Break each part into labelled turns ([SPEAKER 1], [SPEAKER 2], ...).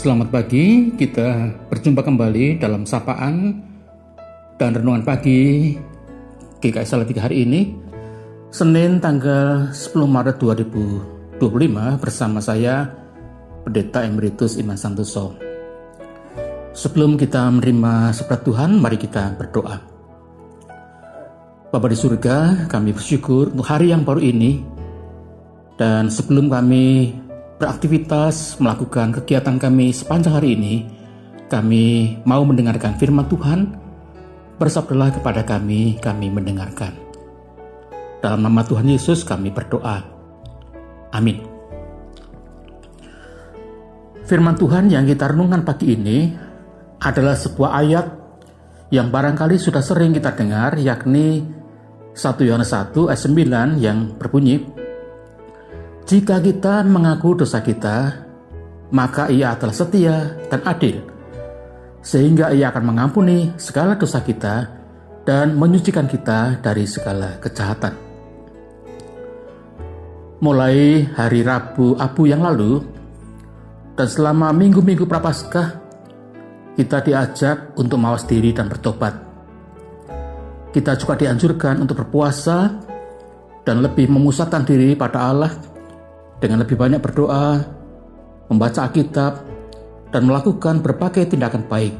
[SPEAKER 1] Selamat pagi, kita berjumpa kembali dalam sapaan dan renungan pagi GKI Salatiga hari ini, Senin tanggal 10 Maret 2025 bersama saya, Pendeta Emeritus Iman Santoso. Sebelum kita menerima sabda Tuhan, mari kita berdoa. Bapa di surga, kami bersyukur untuk hari yang baru ini, dan sebelum kami beraktivitas, melakukan kegiatan kami sepanjang hari ini, kami mau mendengarkan firman Tuhan. Bersabdalah kepada kami mendengarkan. Dalam nama Tuhan Yesus kami berdoa. Amin. Firman Tuhan yang kita renungkan pagi ini adalah sebuah ayat yang barangkali sudah sering kita dengar, yakni 1 Yohanes 1 ayat 9 yang berbunyi, jika kita mengaku dosa kita, maka Ia adalah setia dan adil, sehingga Ia akan mengampuni segala dosa kita dan menyucikan kita dari segala kejahatan. Mulai hari Rabu Abu yang lalu, dan selama minggu-minggu Prapaskah, kita diajak untuk mawas diri dan bertobat. Kita juga dianjurkan untuk berpuasa dan lebih memusatkan diri pada Allah, dengan lebih banyak berdoa, membaca Alkitab, dan melakukan berbagai tindakan baik,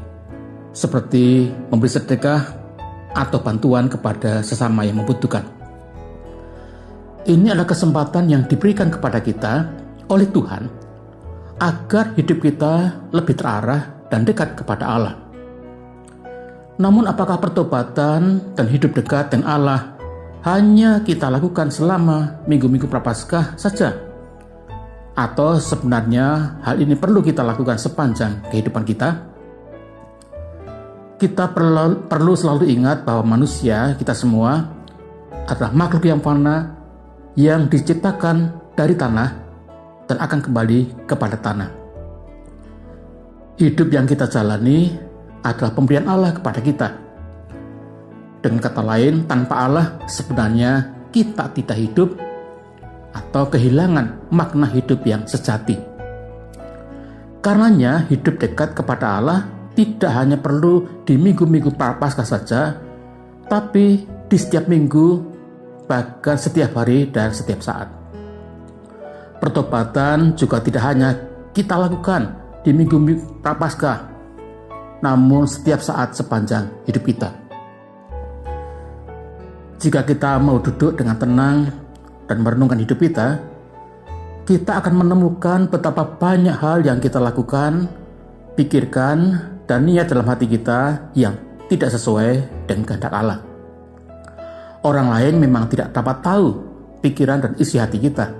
[SPEAKER 1] seperti memberi sedekah atau bantuan kepada sesama yang membutuhkan. Ini adalah kesempatan yang diberikan kepada kita oleh Tuhan, agar hidup kita lebih terarah dan dekat kepada Allah. Namun apakah pertobatan dan hidup dekat dengan Allah hanya kita lakukan selama minggu-minggu Prapaskah saja? Atau sebenarnya hal ini perlu kita lakukan sepanjang kehidupan kita? Kita perlu selalu ingat bahwa manusia, kita semua, adalah makhluk yang fana, yang diciptakan dari tanah dan akan kembali kepada tanah. Hidup yang kita jalani adalah pemberian Allah kepada kita. Dengan kata lain, tanpa Allah sebenarnya kita tidak hidup atau kehilangan makna hidup yang sejati. Karenanya hidup dekat kepada Allah tidak hanya perlu di minggu-minggu Prapaskah saja, tapi di setiap minggu, bahkan setiap hari dan setiap saat. Pertobatan juga tidak hanya kita lakukan di minggu-minggu Prapaskah, namun setiap saat sepanjang hidup kita. Jika kita mau duduk dengan tenang dan merenungkan hidup kita akan menemukan betapa banyak hal yang kita lakukan, pikirkan, dan niat dalam hati kita yang tidak sesuai dengan kehendak Allah. Orang lain memang tidak dapat tahu pikiran dan isi hati kita,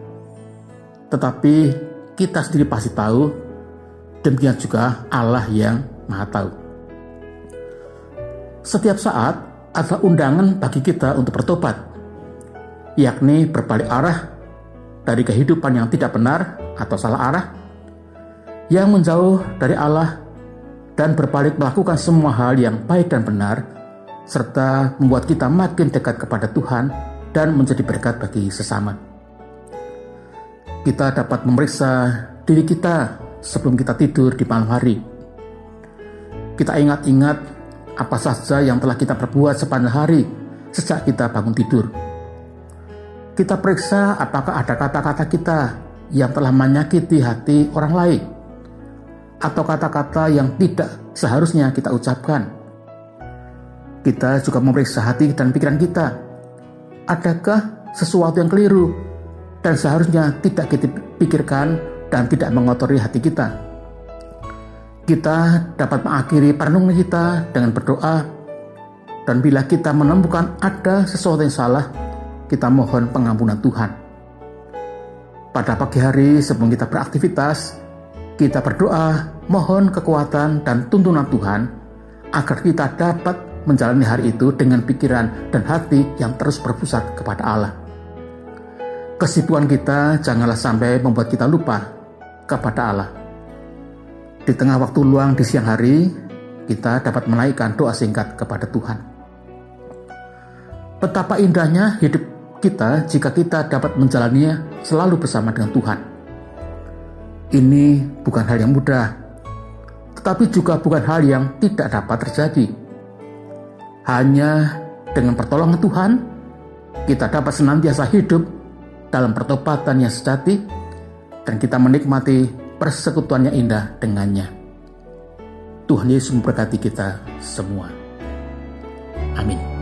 [SPEAKER 1] tetapi kita sendiri pasti tahu, demikian juga Allah yang Maha Tahu. Setiap saat adalah undangan bagi kita untuk bertobat, yakni berbalik arah dari kehidupan yang tidak benar atau salah arah, yang menjauh dari Allah, dan berbalik melakukan semua hal yang baik dan benar, serta membuat kita makin dekat kepada Tuhan dan menjadi berkat bagi sesama. Kita dapat memeriksa diri kita sebelum kita tidur di malam hari. Kita ingat-ingat apa saja yang telah kita perbuat sepanjang hari sejak kita bangun tidur. Kita periksa apakah ada kata-kata kita yang telah menyakiti hati orang lain, atau kata-kata yang tidak seharusnya kita ucapkan. Kita juga memeriksa hati dan pikiran kita. Adakah sesuatu yang keliru dan seharusnya tidak kita pikirkan dan tidak mengotori hati kita? Kita dapat mengakhiri perenungan kita dengan berdoa, dan bila kita menemukan ada sesuatu yang salah, kita mohon pengampunan Tuhan. Pada pagi hari sebelum kita beraktivitas, kita berdoa, mohon kekuatan dan tuntunan Tuhan agar kita dapat menjalani hari itu dengan pikiran dan hati yang terus berpusat kepada Allah. Kesibukan kita janganlah sampai membuat kita lupa kepada Allah. Di tengah waktu luang di siang hari, kita dapat menaikkan doa singkat kepada Tuhan. Betapa indahnya hidup kita jika kita dapat menjalaninya selalu bersama dengan Tuhan. Ini bukan hal yang mudah, tetapi juga bukan hal yang tidak dapat terjadi. Hanya dengan pertolongan Tuhan, kita dapat senantiasa hidup dalam pertobatan yang sejati, dan kita menikmati persekutuan yang indah dengannya. Tuhan Yesus memberkati kita semua. Amin.